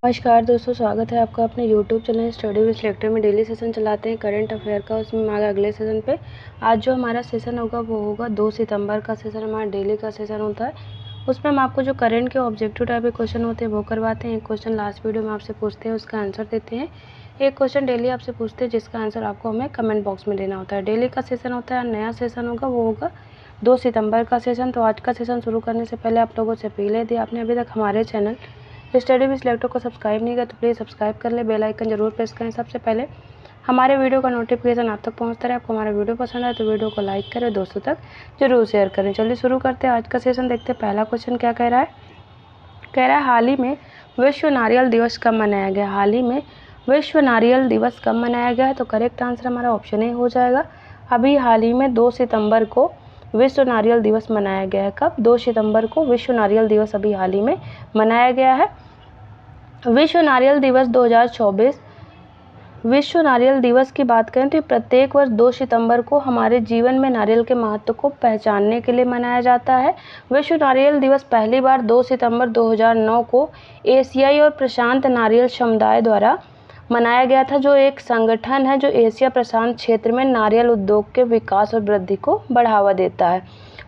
नमस्कार दोस्तों, स्वागत है आपका अपने YouTube channel study with selector में। डेली सेशन चलाते हैं करंट अफेयर का, उसमें हमारे अगले सेशन पे आज जो हमारा सेशन होगा वो होगा 2 सितंबर का सेशन। हमारा डेली का सेशन होता है, उसमें हम आपको जो करंट के ऑब्जेक्टिव टाइप के क्वेश्चन होते हैं वो करवाते हैं। एक क्वेश्चन लास्ट वीडियो में आपसे पूछते हैं, उसका आंसर देते हैं। एक क्वेश्चन डेली आपसे पूछते हैं जिसका आंसर आपको हमें कमेंट बॉक्स में देना होता है। डेली का सेशन होता है, नया सेशन होगा वो होगा 2 सितंबर का सेशन। तो आज का सेशन शुरू करने से पहले आप लोगों से अपील है, आपने अभी तक हमारे चैनल स्टडी विद सिलेक्टर को सब्सक्राइब नहीं किया तो प्लीज़ सब्सक्राइब कर ले, बेल आइकन जरूर प्रेस करें। सबसे पहले हमारे वीडियो का नोटिफिकेशन आप तक पहुंचता रहे। आपको हमारा वीडियो पसंद आए तो वीडियो को लाइक करें, दोस्तों तक जरूर शेयर करें। चलिए शुरू करते हैं आज का सेशन। देखते हैं पहला क्वेश्चन क्या कह रहा है। कह रहा है हाल ही में विश्व नारियल दिवस कब मनाया गया। हाल ही में विश्व नारियल दिवस कब मनाया गया है, तो करेक्ट आंसर हमारा ऑप्शन ए हो जाएगा। अभी हाल ही में 2 सितंबर को विश्व नारियल दिवस मनाया गया है। कब? 2 सितंबर को विश्व नारियल दिवस अभी हाल ही में मनाया गया है। विश्व नारियल दिवस 2024। विश्व नारियल दिवस की बात करें तो प्रत्येक वर्ष 2 सितंबर को हमारे जीवन में नारियल के महत्व को पहचानने के लिए मनाया जाता है। विश्व नारियल दिवस पहली बार 2 सितंबर 2009 को एशियाई और प्रशांत नारियल समुदाय द्वारा मनाया गया था, जो एक संगठन है जो एशिया प्रशांत क्षेत्र में नारियल उद्योग के विकास और वृद्धि को बढ़ावा देता है।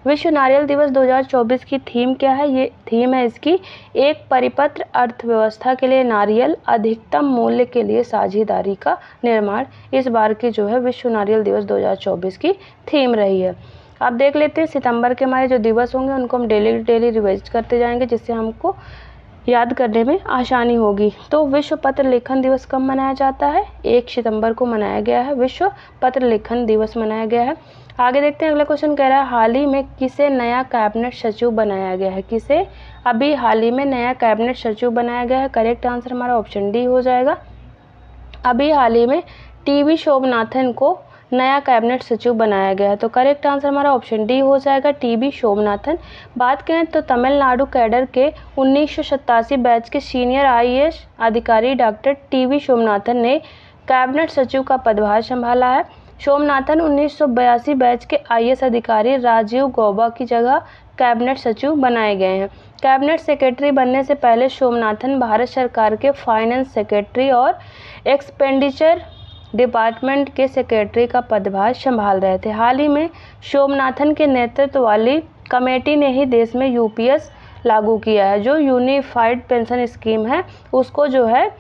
विश्व नारियल दिवस 2024 की थीम क्या है? ये थीम है इसकी, एक परिपत्र अर्थव्यवस्था के लिए नारियल अधिकतम मूल्य के लिए साझेदारी का निर्माण। इस बार की जो है विश्व नारियल दिवस 2024 की थीम रही है। अब देख लेते हैं सितंबर के हमारे जो दिवस होंगे उनको हम डेली रिवाइज करते जाएंगे, जिससे हमको याद करने में आसानी होगी। तो विश्व पत्र लेखन दिवस कब मनाया जाता है? 1 सितंबर को मनाया गया है, विश्व पत्र लेखन दिवस मनाया गया है। आगे देखते हैं, अगला क्वेश्चन कह रहा है हाल ही में किसे नया कैबिनेट सचिव बनाया गया है। किसे अभी हाल ही में नया कैबिनेट सचिव बनाया गया है? करेक्ट आंसर हमारा ऑप्शन डी हो जाएगा। अभी हाल ही में टीवी शोभनाथन को नया कैबिनेट सचिव बनाया गया है, तो करेक्ट आंसर हमारा ऑप्शन डी हो जाएगा, टीवी शोभनाथन। बात करें तो तमिलनाडु कैडर के 1987 बैच के सीनियर आईएएस अधिकारी डॉक्टर टीवी शोभनाथन ने कैबिनेट सचिव का पदभार संभाला है। शोभनाथन 1982 बैच के आईएएस अधिकारी राजीव गौबा की जगह कैबिनेट सचिव बनाए गए हैं। कैबिनेट सेक्रेटरी बनने से पहले शोभनाथन भारत सरकार के फाइनेंस सेक्रेटरी और एक्सपेंडिचर डिपार्टमेंट के सेक्रेटरी का पदभार संभाल रहे थे। हाल ही में शोभनाथन के नेतृत्व वाली कमेटी ने ही देश में यूपीएस लागू किया है, जो यूनिफाइड पेंशन स्कीम है उसको जो है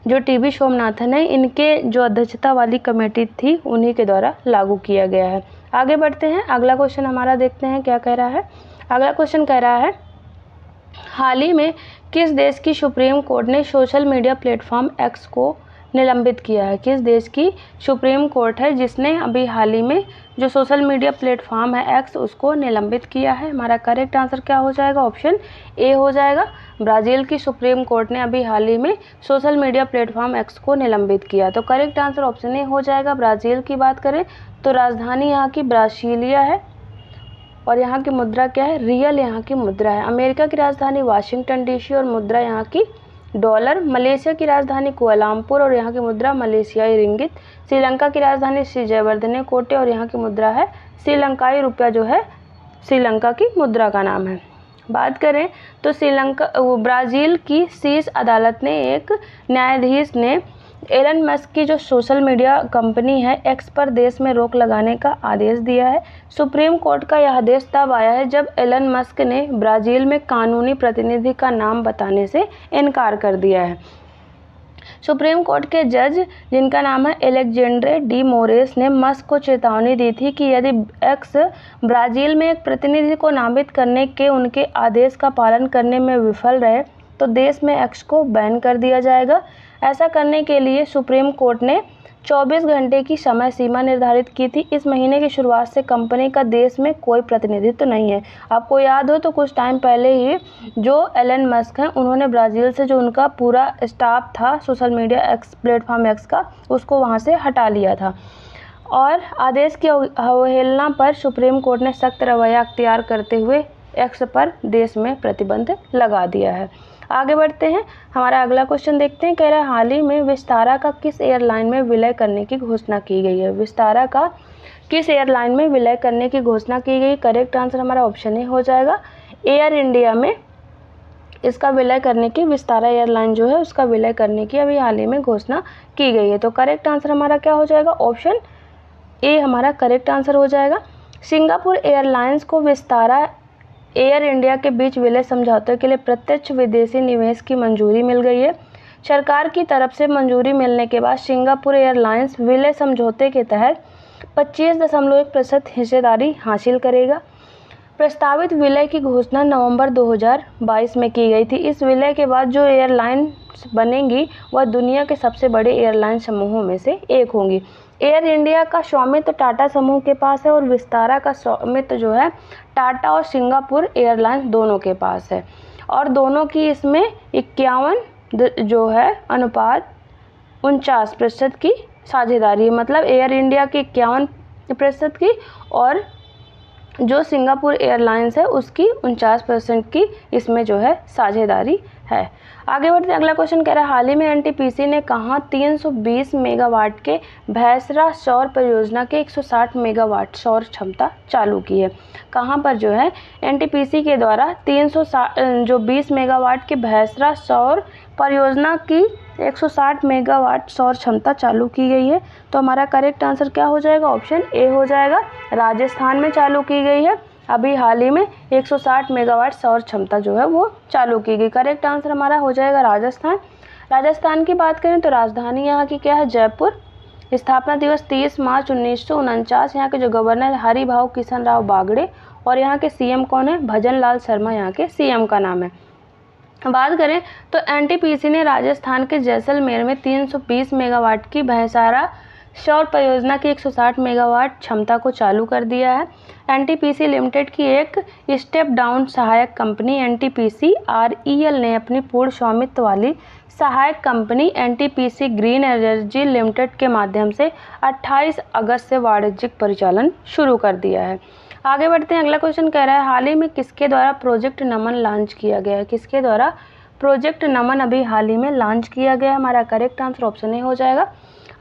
जो टीवी शोभनाथन है इनके जो अध्यक्षता वाली कमेटी थी उन्हीं के द्वारा लागू किया गया है। आगे बढ़ते हैं, अगला क्वेश्चन हमारा देखते हैं क्या कह रहा है। अगला क्वेश्चन कह रहा है हाल ही में किस देश की सुप्रीम कोर्ट ने सोशल मीडिया प्लेटफॉर्म एक्स को निलंबित किया है। किस देश की सुप्रीम कोर्ट है जिसने अभी हाल ही में जो सोशल मीडिया प्लेटफॉर्म है एक्स उसको निलंबित किया है? हमारा करेक्ट आंसर क्या हो जाएगा? ऑप्शन ए हो जाएगा। ब्राज़ील की सुप्रीम कोर्ट ने अभी हाल ही में सोशल मीडिया प्लेटफॉर्म एक्स को निलंबित किया, तो करेक्ट आंसर ऑप्शन ए हो जाएगा। ब्राज़ील की बात करें तो राजधानी यहाँ की ब्रासीलिया है और यहाँ की मुद्रा क्या है? रियल यहाँ की मुद्रा है। अमेरिका की राजधानी वाशिंगटन डीसी और मुद्रा यहाँ की डॉलर। मलेशिया की राजधानी कुआलालंपुर और यहाँ की मुद्रा मलेशियाई रिंगित। श्रीलंका की राजधानी श्री जयवर्धने कोटे और यहाँ की मुद्रा है श्रीलंकाई रुपया, जो है श्रीलंका की मुद्रा का नाम है। बात करें तो ब्राज़ील की शीर्ष अदालत ने एक न्यायाधीश ने एलन मस्क की जो सोशल मीडिया कंपनी है एक्स पर देश में रोक लगाने का आदेश दिया है। सुप्रीम कोर्ट का यह आदेश तब आया है जब एलन मस्क ने ब्राज़ील में कानूनी प्रतिनिधि का नाम बताने से इनकार कर दिया है। सुप्रीम कोर्ट के जज जिनका नाम है एलेक्जेंड्रे डी मोरेस ने मस्क को चेतावनी दी थी कि यदि एक्स ब्राज़ील में एक प्रतिनिधि को नामित करने के उनके आदेश का पालन करने में विफल रहे तो देश में एक्स को बैन कर दिया जाएगा। ऐसा करने के लिए सुप्रीम कोर्ट ने 24 घंटे की समय सीमा निर्धारित की थी। इस महीने की शुरुआत से कंपनी का देश में कोई प्रतिनिधित्व नहीं है। आपको याद हो तो कुछ टाइम पहले ही जो एलन मस्क हैं उन्होंने ब्राज़ील से जो उनका पूरा स्टाफ था social media x platform x का उसको वहाँ से हटा लिया था और आदेश की अवहेलना पर सुप्रीम कोर्ट ने सख्त रवैया अख्तियार करते हुए एक्स पर देश में प्रतिबंध लगा दिया है। आगे बढ़ते हैं, हमारा अगला क्वेश्चन देखते हैं। कह रहा है हाल ही में विस्तारा का किस एयरलाइन में विलय करने की घोषणा की गई है। विस्तारा का किस एयरलाइन में विलय करने की घोषणा की गई? करेक्ट आंसर हमारा ऑप्शन ए हो जाएगा, एयर इंडिया में इसका विलय करने की, विस्तारा एयरलाइन जो है उसका विलय करने की अभी हाल ही में घोषणा की गई है। तो करेक्ट आंसर हमारा क्या हो जाएगा, ऑप्शन ए हमारा करेक्ट आंसर हो जाएगा। सिंगापुर एयरलाइंस को विस्तारा एयर इंडिया के बीच विलय समझौते के लिए प्रत्यक्ष विदेशी निवेश की मंजूरी मिल गई है। सरकार की तरफ से मंजूरी मिलने के बाद सिंगापुर एयरलाइंस विलय समझौते के तहत 25.1% हिस्सेदारी हासिल करेगा। प्रस्तावित विलय की घोषणा नवंबर 2022 में की गई थी। इस विलय के बाद जो एयरलाइंस बनेंगी वह दुनिया के सबसे बड़े एयरलाइन समूहों में से एक होंगी। एयर इंडिया का स्वामित्व टाटा समूह के पास है और विस्तारा का स्वामित्व जो है टाटा और सिंगापुर एयरलाइंस दोनों के पास है, और दोनों की इसमें 51 जो है अनुपात 49% की साझेदारी है। मतलब एयर इंडिया की 51% की और जो सिंगापुर एयरलाइंस है उसकी 49% की इसमें जो है साझेदारी है। आगे बढ़ते हैं, अगला क्वेश्चन कह रहा है हाल ही में एनटीपीसी ने कहाँ 320 मेगावाट के भैंसरा सौर परियोजना के 160 मेगावाट सौर क्षमता चालू की है। कहाँ पर जो है एनटीपीसी के द्वारा 320 मेगावाट के भैंसरा सौर परियोजना की 160 मेगावाट सौर क्षमता चालू की गई है। तो हमारा करेक्ट आंसर क्या हो जाएगा, ऑप्शन ए हो जाएगा। राजस्थान में चालू की गई है, अभी हाल ही में 160 मेगावाट सौर क्षमता जो है वो चालू की गई। करेक्ट आंसर हमारा हो जाएगा राजस्थान। राजस्थान की बात करें तो राजधानी यहाँ की क्या है, जयपुर। स्थापना दिवस 30 मार्च 1949। यहाँ के जो गवर्नर हरिभाऊ किशन राव बागड़े और यहाँ के सीएम कौन है, भजन लाल शर्मा यहाँ के सीएम का नाम है। बात करें तो एनटीपीसी ने राजस्थान के जैसलमेर में 320 मेगावाट की भैंसारा सौर परियोजना की 160 मेगावाट क्षमता को चालू कर दिया है। एनटीपीसी लिमिटेड की एक स्टेप डाउन सहायक कंपनी एनटीपीसी आरईएल ने अपनी पूर्ण स्वामित्व वाली सहायक company NTPC green energy limited के माध्यम से 28 अगस्त से वाणिज्यिक परिचालन शुरू कर दिया है। आगे बढ़ते हैं, अगला क्वेश्चन कह रहा है हाल ही में किसके द्वारा प्रोजेक्ट नमन लॉन्च किया गया है। किसके द्वारा प्रोजेक्ट नमन अभी हाल ही में लॉन्च किया गया है। हमारा करेक्ट आंसर ऑप्शन ए हो जाएगा।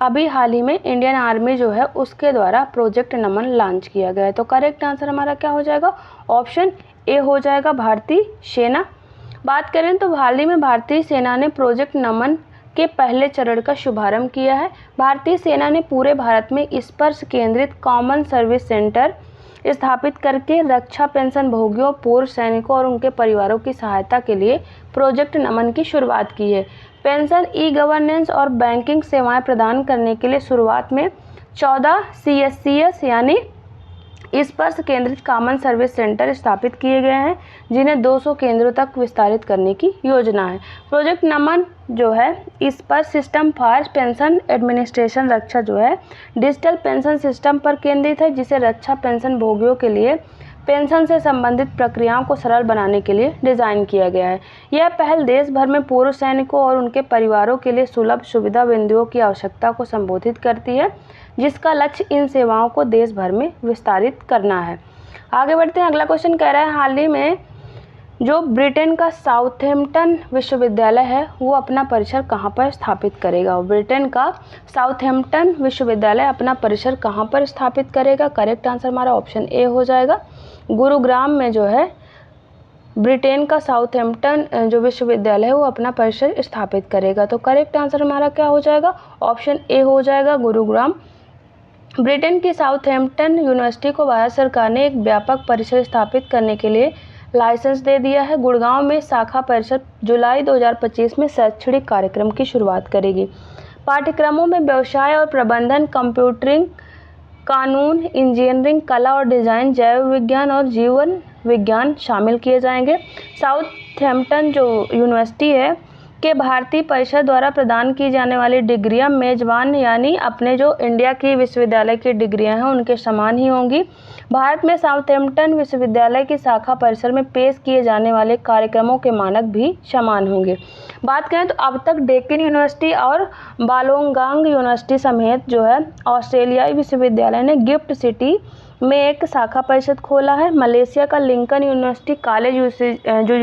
अभी हाल ही में इंडियन आर्मी जो है उसके द्वारा प्रोजेक्ट नमन लॉन्च किया गया है। तो करेक्ट आंसर हमारा क्या हो जाएगा, ऑप्शन ए हो जाएगा, भारतीय सेना। बात करें तो हाल ही में भारतीय सेना ने प्रोजेक्ट नमन के पहले चरण का शुभारंभ किया है। भारतीय सेना ने पूरे भारत में स्पर्श केंद्रित कॉमन सर्विस सेंटर स्थापित करके रक्षा पेंशन भोगियों, पूर्व सैनिकों और उनके परिवारों की सहायता के लिए प्रोजेक्ट नमन की शुरुआत की है। पेंशन, ई गवर्नेंस और बैंकिंग सेवाएं प्रदान करने के लिए शुरुआत में 14 CSCS यानी स्पर्श केंद्रित कॉमन सर्विस सेंटर स्थापित किए गए हैं, जिन्हें 200 केंद्रों तक विस्तारित करने की योजना है। प्रोजेक्ट नमन जो है स्पर्श सिस्टम फॉर पेंशन एडमिनिस्ट्रेशन रक्षा जो है डिजिटल पेंशन सिस्टम पर केंद्रित है, जिसे रक्षा पेंशन भोगियों के लिए पेंशन से संबंधित प्रक्रियाओं को सरल बनाने के लिए डिज़ाइन किया गया है। यह पहल देश भर में पूर्व सैनिकों और उनके परिवारों के लिए सुलभ सुविधा बिंदुओं की आवश्यकता को संबोधित करती है, जिसका लक्ष्य इन सेवाओं को देश भर में विस्तारित करना है। आगे बढ़ते हैं, अगला क्वेश्चन कह रहा है हाल ही में जो ब्रिटेन का साउथहैम्पटन विश्वविद्यालय है वो अपना परिसर कहाँ पर स्थापित करेगा। ब्रिटेन का साउथहैम्पटन विश्वविद्यालय अपना परिसर कहाँ पर स्थापित करेगा। करेक्ट आंसर हमारा ऑप्शन ए हो जाएगा, गुरुग्राम में जो है ब्रिटेन का साउथहैम्पटन जो विश्वविद्यालय है वो अपना परिसर स्थापित करेगा। तो करेक्ट आंसर हमारा क्या हो जाएगा, ऑप्शन ए हो जाएगा, गुरुग्राम। ब्रिटेन की साउथहैम्पटन यूनिवर्सिटी को भारत सरकार ने एक व्यापक परिसर स्थापित करने के लिए लाइसेंस दे दिया है। गुड़गांव में शाखा परिषद जुलाई 2025 में शैक्षणिक कार्यक्रम की शुरुआत करेगी। पाठ्यक्रमों में व्यवसाय और प्रबंधन, कंप्यूटरिंग, कानून, इंजीनियरिंग, कला और डिज़ाइन, जैव विज्ञान और जीवन विज्ञान शामिल किए जाएंगे। साउथहैम्पटन जो यूनिवर्सिटी है के भारतीय परिषद द्वारा प्रदान की जाने वाली डिग्रियां मेजबान यानी अपने जो इंडिया की विश्वविद्यालय की डिग्रियां हैं उनके समान ही होंगी। भारत में साउथहैम्पटन विश्वविद्यालय की शाखा परिसर में पेश किए जाने वाले कार्यक्रमों के मानक भी समान होंगे। बात करें तो अब तक डेक्कन यूनिवर्सिटी और बालोंगांग यूनिवर्सिटी समेत जो है ऑस्ट्रेलियाई विश्वविद्यालय ने गिफ्ट सिटी में एक शाखा परिषद खोला है। मलेशिया का लिंकन यूनिवर्सिटी कॉलेज जो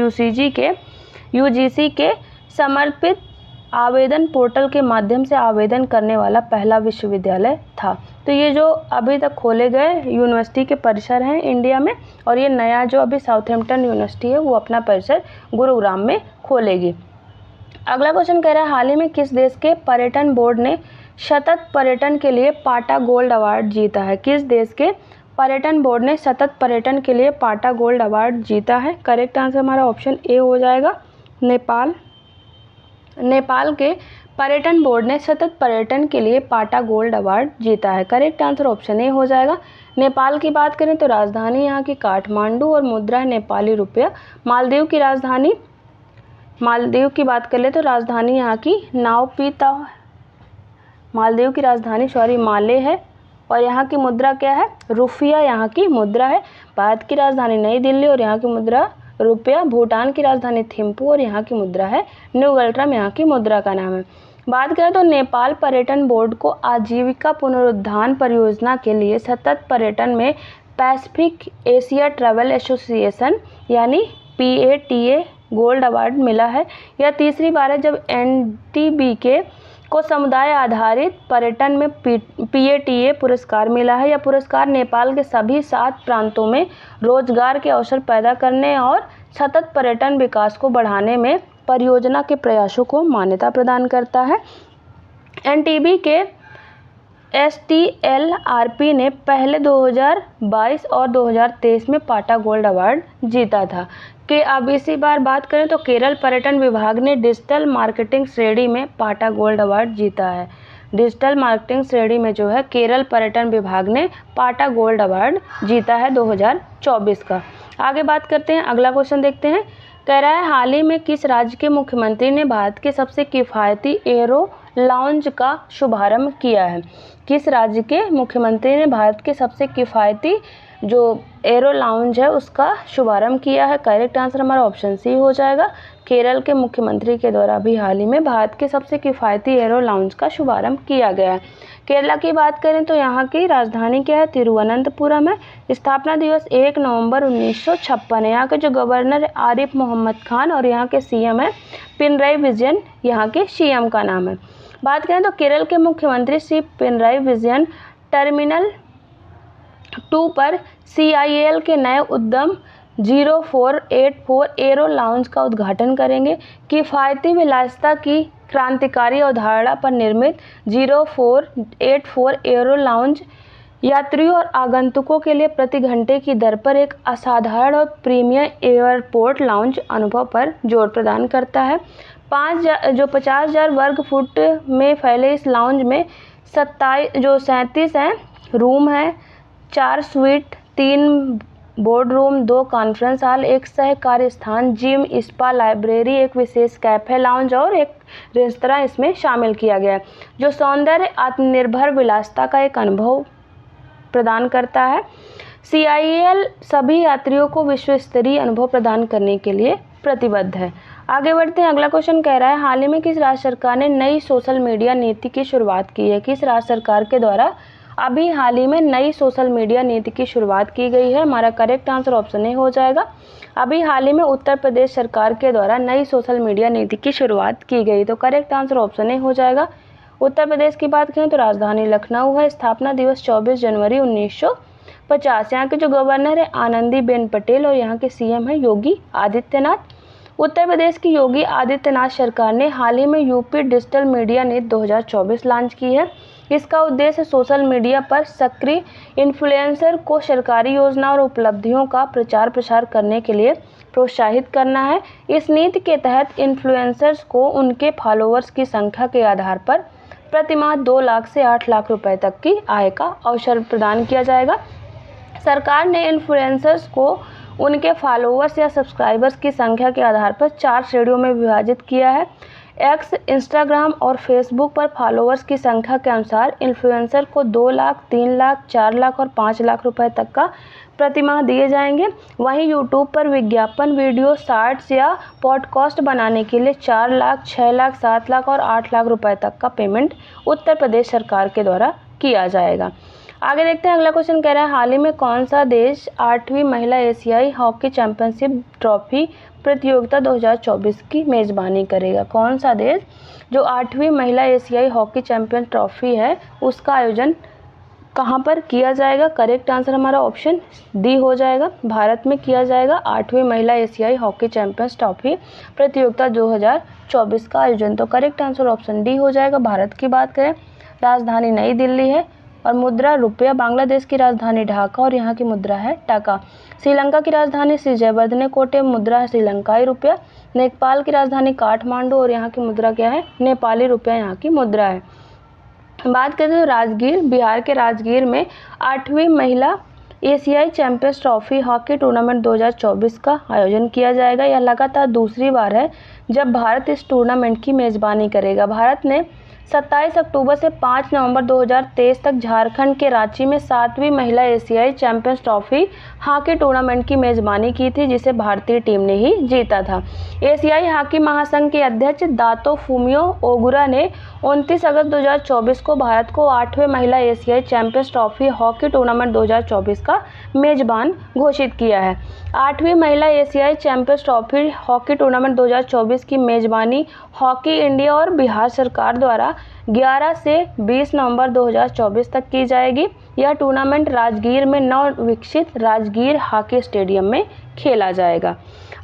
यूजीसी के समर्पित आवेदन पोर्टल के माध्यम से आवेदन करने वाला पहला विश्वविद्यालय था। तो ये जो अभी तक खोले गए यूनिवर्सिटी के परिसर हैं इंडिया में, और ये नया जो अभी साउथहैम्पटन यूनिवर्सिटी है वो अपना परिसर गुरुग्राम में खोलेगी। अगला क्वेश्चन कह रहा है हाल ही में किस देश के पर्यटन बोर्ड ने सतत पर्यटन के लिए पाटा गोल्ड अवार्ड जीता है? किस देश के पर्यटन बोर्ड ने सतत पर्यटन के लिए पाटा गोल्ड अवार्ड जीता है? करेक्ट आंसर हमारा ऑप्शन ए हो जाएगा, नेपाल। नेपाल के पर्यटन बोर्ड ने सतत पर्यटन के लिए पाटा गोल्ड अवार्ड जीता है। करेक्ट आंसर ऑप्शन ए हो जाएगा। नेपाल की बात करें तो राजधानी यहाँ की काठमांडू और मुद्रा है नेपाली रुपया। मालदीव की बात कर ले तो राजधानी यहाँ की नावपीता, मालदीव की राजधानी माले है, और यहाँ की मुद्रा क्या है? रुपया यहाँ की मुद्रा है। भारत की राजधानी नई दिल्ली और यहाँ की मुद्रा रुपया। भूटान की राजधानी थिम्पू और यहाँ की मुद्रा है न्यूगल्ट्रम, यहाँ की मुद्रा का नाम है। बात करें तो नेपाल पर्यटन बोर्ड को आजीविका पुनरुत्थान परियोजना के लिए सतत पर्यटन में पैसिफिक एशिया ट्रैवल एसोसिएशन यानी PATA गोल्ड अवार्ड मिला है। यह तीसरी बार है जब NTBK को समुदाय आधारित पर्यटन में PATA पुरस्कार मिला है। यह पुरस्कार नेपाल के सभी 7 प्रांतों में रोजगार के अवसर पैदा करने और सतत पर्यटन विकास को बढ़ाने में परियोजना के प्रयासों को मान्यता प्रदान करता है। NTB के STLRP ने पहले 2022 और 2023 में पाटा गोल्ड अवार्ड जीता था। कि अब इसी बार बात करें तो केरल पर्यटन विभाग ने डिजिटल मार्केटिंग श्रेणी में पाटा गोल्ड अवार्ड जीता है। डिजिटल मार्केटिंग श्रेणी में जो है केरल पर्यटन विभाग ने पाटा गोल्ड अवार्ड जीता है 2024 का। आगे बात करते हैं, अगला क्वेश्चन देखते हैं। कह रहा है हाल ही में किस राज्य के मुख्यमंत्री ने भारत के सबसे किफ़ायती एरो लाउंज का शुभारंभ किया है? किस राज्य के मुख्यमंत्री ने भारत के सबसे किफ़ायती जो एरो लाउंज है उसका शुभारंभ किया है? करेक्ट आंसर हमारा ऑप्शन सी हो जाएगा। केरल के मुख्यमंत्री के द्वारा भी हाल ही में भारत के सबसे किफ़ायती एरो लाउंज का शुभारंभ किया गया है। केरला की बात करें तो यहाँ की राजधानी क्या है? तिरुवनंतपुरम है। स्थापना दिवस 1 नवंबर 1956 है। यहाँ के जो गवर्नर है आरिफ मोहम्मद खान और यहाँ के CM है पिनराई विजयन, यहाँ के CM का नाम है। बात करें तो केरल के मुख्यमंत्री श्री पिनराई विजयन टर्मिनल 2 पर CIL के नए उद्यम 0484 एरो लाउंज का उद्घाटन करेंगे। किफ़ायती विलासिता की क्रांतिकारी अवधारणा पर निर्मित 0484 एरो लाउंज यात्रियों और आगंतुकों के लिए प्रति घंटे की दर पर एक असाधारण और प्रीमियम एयरपोर्ट लाउंज अनुभव पर जोर प्रदान करता है। 50,000 वर्ग फुट में फैले इस लाउंज में 37 हैं रूम हैं, 4 sweet, 3 board room, 2 conference hall, 1 सह कार्य स्थान, जिम, स्पा, लाइब्रेरी, एक विशेष कैफे लाउंज और एक रेस्तरां इसमें शामिल किया गया है, जो सौंदर्य आत्मनिर्भर विलासिता का एक अनुभव प्रदान करता है। CIL सभी यात्रियों को विश्व स्तरीय अनुभव प्रदान करने के लिए प्रतिबद्ध है। आगे बढ़ते हैं, अगला क्वेश्चन कह रहा है हाल ही में किस राज्य सरकार ने नई सोशल मीडिया नीति की शुरुआत की है? किस राज्य सरकार के द्वारा अभी हाल ही में नई सोशल मीडिया नीति की शुरुआत की गई है? हमारा करेक्ट आंसर ऑप्शन ए हो जाएगा। अभी हाल ही में उत्तर प्रदेश सरकार के द्वारा नई सोशल मीडिया नीति की शुरुआत की गई, तो करेक्ट आंसर ऑप्शन ए हो जाएगा। उत्तर प्रदेश की बात करें तो राजधानी लखनऊ है। स्थापना दिवस 24 जनवरी 1950। यहाँ के जो गवर्नर है आनंदीबेन पटेल और यहाँ के CM है योगी आदित्यनाथ। उत्तर प्रदेश की योगी आदित्यनाथ सरकार ने हाल ही में यूपी डिजिटल मीडिया नीति 2024 लॉन्च की है। इसका उद्देश्य सोशल मीडिया पर सक्रिय इन्फ्लुएंसर को सरकारी योजना और उपलब्धियों का प्रचार प्रसार करने के लिए प्रोत्साहित करना है। इस नीति के तहत इन्फ्लुएंसर्स को उनके फॉलोअर्स की संख्या के आधार पर प्रतिमाह 2 लाख से 8 लाख रुपए तक की आय का अवसर प्रदान किया जाएगा। सरकार ने इन्फ्लुएंसर्स को उनके फॉलोअर्स या सब्सक्राइबर्स की संख्या के आधार पर 4 श्रेणियों में विभाजित किया है। X, इंस्टाग्राम और फेसबुक पर फॉलोअर्स की संख्या के अनुसार इन्फ्लुएंसर को 2 लाख, 3 लाख, 4 लाख और 5 लाख रुपए तक का प्रतिमाह दिए जाएंगे। वहीं यूट्यूब पर विज्ञापन वीडियो, शॉर्ट्स या पॉडकास्ट बनाने के लिए 4 लाख, 6 लाख, 7 लाख और 8 लाख रुपए तक का पेमेंट उत्तर प्रदेश सरकार के द्वारा किया जाएगा। आगे देखते हैं, अगला क्वेश्चन कह रहा है हाल ही में कौन सा देश 8वीं महिला एशियाई हॉकी चैंपियनशिप ट्रॉफी प्रतियोगिता 2024 की मेजबानी करेगा। कौन सा देश जो 8वीं महिला एशियाई हॉकी चैंपियन ट्रॉफी है उसका आयोजन कहाँ पर किया जाएगा। करेक्ट आंसर हमारा ऑप्शन डी हो जाएगा, भारत में किया जाएगा 8वीं महिला एशियाई हॉकी चैंपियंस ट्रॉफी प्रतियोगिता 2024 का आयोजन। तो करेक्ट आंसर ऑप्शन डी हो जाएगा। भारत की बात करें, राजधानी नई दिल्ली है और मुद्रा रुपया। बांग्लादेश की राजधानी ढाका और यहाँ की मुद्रा है टका। श्रीलंका की राजधानी श्री जयवर्धने कोटे, मुद्रा है श्रीलंकाई रुपया। नेपाल की राजधानी काठमांडू और यहाँ की मुद्रा क्या है, नेपाली रुपया यहाँ की मुद्रा है। बात करें तो राजगीर, बिहार के राजगीर में 8वीं महिला एशियाई चैंपियंस ट्रॉफी हॉकी टूर्नामेंट 2024 का आयोजन किया जाएगा। यह लगातार दूसरी बार है जब भारत इस टूर्नामेंट की मेजबानी करेगा। भारत ने 27 अक्टूबर से 5 नवंबर 2023 तक झारखंड के रांची में 7वीं महिला एशियाई चैंपियंस ट्रॉफी हॉकी टूर्नामेंट की मेजबानी की थी, जिसे भारतीय टीम ने ही जीता था। एशियाई हॉकी महासंघ के अध्यक्ष दातो फुमियो ओगुरा ने 29 अगस्त 2024 को भारत को 8वें महिला एशियाई चैंपियंस ट्रॉफी हॉकी टूर्नामेंट 2024 का मेजबान घोषित किया है। 8वीं महिला एशियाई चैंपियंस ट्रॉफी हॉकी टूर्नामेंट 2024 की मेजबानी हॉकी इंडिया और बिहार सरकार द्वारा 11 से 20 नवंबर 2024 तक की जाएगी। यह टूर्नामेंट राजगीर में नव विकसित राजगीर हॉकी स्टेडियम में खेला जाएगा।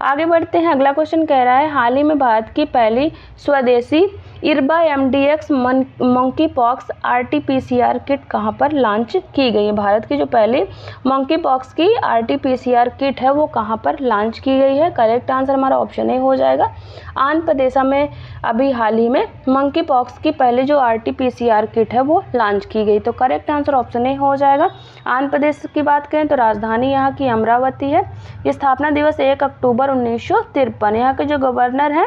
आगे बढ़ते हैं, अगला क्वेश्चन कह रहा है हाल ही में भारत की पहली स्वदेशी Irba MDX monkey pox RTPCR kit कहां पर लॉन्च की गई है। भारत की जो पहली मंकी पॉक्स की आरटीपीसीआर किट है वो कहां पर लॉन्च की गई है। करेक्ट आंसर हमारा ऑप्शन ए हो जाएगा, आंध्र प्रदेश में अभी हाल ही में मंकी पॉक्स की पहली जो आरटीपीसीआर किट है वो लॉन्च की गई। तो करेक्ट आंसर ऑप्शन ए हो जाएगा। आंध्र प्रदेश की बात करें तो राजधानी यहाँ की अमरावती है। स्थापना दिवस 1 अक्टूबर 1953। यहाँ के जो गवर्नर हैं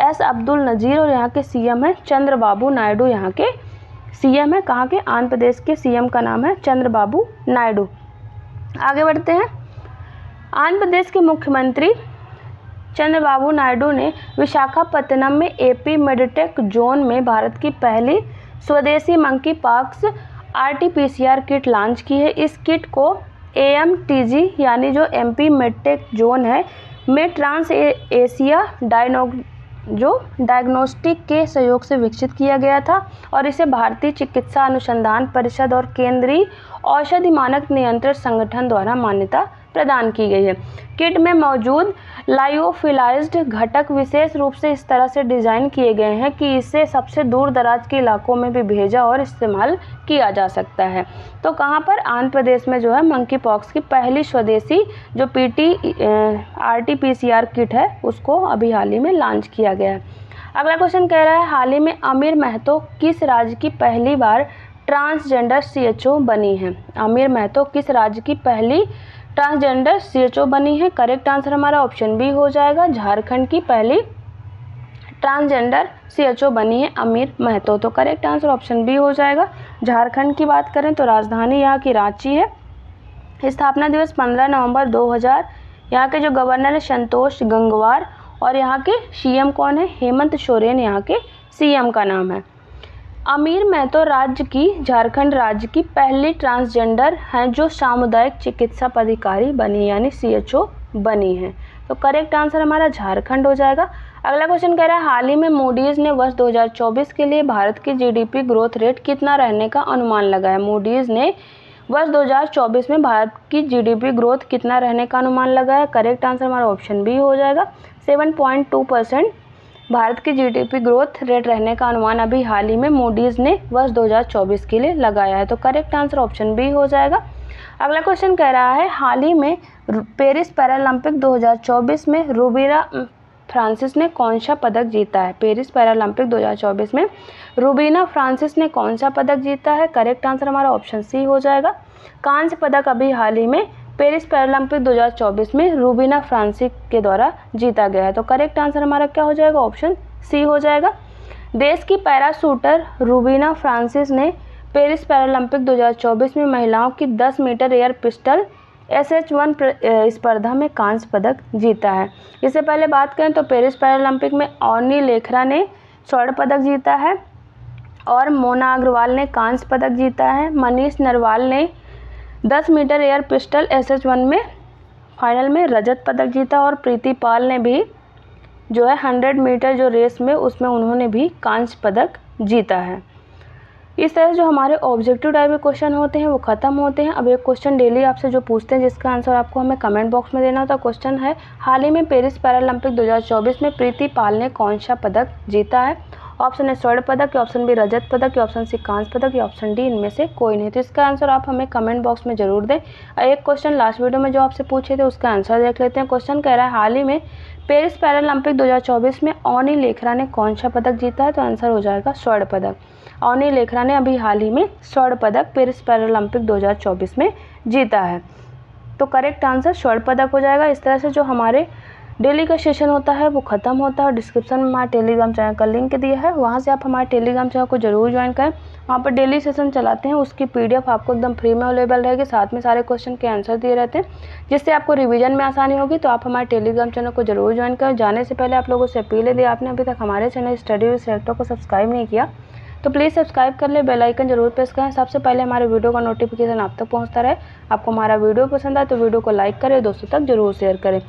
एस अब्दुल नज़ीर और यहाँ के सीएम है चंद्रबाबू नायडू। यहाँ के सीएम है, कहाँ के, आंध्र प्रदेश के सीएम का नाम है चंद्रबाबू नायडू। आगे बढ़ते हैं, आंध्र प्रदेश के मुख्यमंत्री चंद्रबाबू नायडू ने विशाखापत्तनम में एपी मेडिटेक जोन में भारत की पहली स्वदेशी monkey pox RTPCR kit launch की है। इस किट को एएमटीजी यानी जो एमपी मेडिटेक जोन है में ट्रांस एशिया डायग्नोस्टिक के सहयोग से विकसित किया गया था और इसे भारतीय चिकित्सा अनुसंधान परिषद और केंद्रीय औषधि मानक नियंत्रण संगठन द्वारा मान्यता प्रदान की गई है। किट में मौजूद लायोफिलाइज्ड घटक विशेष रूप से इस तरह से डिज़ाइन किए गए हैं कि इसे सबसे दूर दराज के इलाकों में भी भेजा और इस्तेमाल किया जा सकता है। तो कहाँ पर, आंध्र प्रदेश में जो है मंकी पॉक्स की पहली स्वदेशी जो आरटीपीसीआर किट है उसको अभी हाल ही में लॉन्च किया गया है। अगला क्वेश्चन कह रहा है हाल ही में अमीर महतो किस राज्य की पहली बार ट्रांसजेंडर सीएचओ बनी है। अमीर महतो किस राज्य की पहली ट्रांसजेंडर सीएचओ बनी है। करेक्ट आंसर हमारा ऑप्शन बी हो जाएगा, झारखंड की पहली ट्रांसजेंडर सीएचओ बनी है अमीर महतो। तो करेक्ट आंसर ऑप्शन बी हो जाएगा। झारखंड की बात करें तो राजधानी यहाँ की रांची है। स्थापना दिवस 15 नवंबर 2000। यहाँ के जो गवर्नर है संतोष गंगवार और यहाँ के सीएम कौन है, हेमंत सोरेन यहाँ के सीएम का नाम है। अमीर महतो झारखंड राज्य की पहली ट्रांसजेंडर हैं जो सामुदायिक चिकित्सा पदाधिकारी बनी यानी सीएचओ बनी है। तो करेक्ट आंसर हमारा झारखंड हो जाएगा। अगला क्वेश्चन कह रहा है हाल ही में मूडीज ने वर्ष 2024 के लिए भारत की जीडीपी ग्रोथ रेट कितना रहने का अनुमान लगाया। मूडीज ने वर्ष 2024 में भारत की जीडीपी ग्रोथ कितना रहने का अनुमान लगाया। करेक्ट आंसर हमारा ऑप्शन बी हो जाएगा, 7.2% भारत की जीडीपी ग्रोथ रेट रहने का अनुमान अभी हाल ही में मूडीज ने वर्ष 2024 के लिए लगाया है। तो करेक्ट आंसर ऑप्शन बी हो जाएगा। अगला क्वेश्चन कह रहा है हाल ही में पेरिस पैरालंपिक 2024 में रूबीना फ्रांसिस ने कौन सा पदक जीता है। पेरिस पैरालंपिक 2024 में रूबीना फ्रांसिस ने कौन सा पदक जीता है। करेक्ट आंसर हमारा ऑप्शन सी हो जाएगा। कांस्य पदक अभी हाल ही में पेरिस पैरालंपिक 2024 में रूबीना फ्रांसिस के द्वारा जीता गया है। तो करेक्ट आंसर हमारा क्या हो जाएगा, ऑप्शन सी हो जाएगा। देश की पैरा शूटर रूबीना फ्रांसिस ने पेरिस पैरालंपिक 2024 में महिलाओं की 10 मीटर एयर पिस्टल SH1 स्पर्धा में कांस्य पदक जीता है। इससे पहले बात करें तो पेरिस पैरालंपिक में ऑर्नी लेखरा ने स्वर्ण पदक जीता है और मोना अग्रवाल ने कांस्य पदक जीता है। मनीष नरवाल ने 10 मीटर एयर पिस्टल SH1 में फाइनल में रजत पदक जीता। और प्रीति पाल ने भी जो है 100 मीटर जो रेस में उसमें उन्होंने भी कांस्य पदक जीता है। इस तरह जो हमारे ऑब्जेक्टिव टाइप के क्वेश्चन होते हैं वो ख़त्म होते हैं। अब एक क्वेश्चन डेली आपसे जो पूछते हैं जिसका आंसर आपको हमें कमेंट बॉक्स में देना होता है। क्वेश्चन है, हाल ही में पेरिस पैरालंपिक 2024 में प्रीति पाल ने कौन सा पदक जीता है? ऑप्शन ए स्वर्ण पदक, या ऑप्शन बी रजत पदक, या ऑप्शन सी कांस्य पदक, या ऑप्शन डी इनमें से कोई नहीं। तो इसका आंसर आप हमें कमेंट बॉक्स में जरूर दें। एक क्वेश्चन लास्ट वीडियो में जो आपसे पूछे थे उसका आंसर देख लेते हैं। क्वेश्चन कह रहा है, हाल ही में पेरिस पैरालंपिक 2024 में अवनी लेखरा ने कौन सा पदक जीता है? तो आंसर हो जाएगा स्वर्ण पदक। अवनी लेखरा ने अभी हाल ही में स्वर्ण पदक पेरिस पैरालंपिक 2024 में जीता है। तो करेक्ट आंसर स्वर्ण पदक हो जाएगा। इस तरह से जो हमारे डेली का सेशन होता है वो ख़त्म होता है। और डिस्क्रिप्शन में हमारे टेलीग्राम चैनल का लिंक दिया है, वहाँ से आप हमारे टेलीग्राम चैनल को जरूर ज्वाइन करें। वहाँ पर डेली सेशन चलाते हैं, उसकी PDF आपको एकदम फ्री में अवेलेबल रहेगी। साथ में सारे क्वेश्चन के आंसर दिए रहते हैं, जिससे आपको रिवीजन में आसानी होगी। तो आप हमारे टेलीग्राम चैनल को जरूर ज्वाइन करें। जाने से पहले आप लोगों से अपील है, आपने अभी तक हमारे चैनल स्टडी विद सिलेक्टर को सब्सक्राइब नहीं किया तो प्लीज़ सब्सक्राइब कर ले, बेल आइकन जरूर प्रेस करें। सबसे पहले हमारे वीडियो का नोटिफिकेशन आप तक पहुंचता रहे। आपको हमारा वीडियो पसंद आए तो वीडियो को लाइक करें, दोस्तों तक जरूर शेयर करें।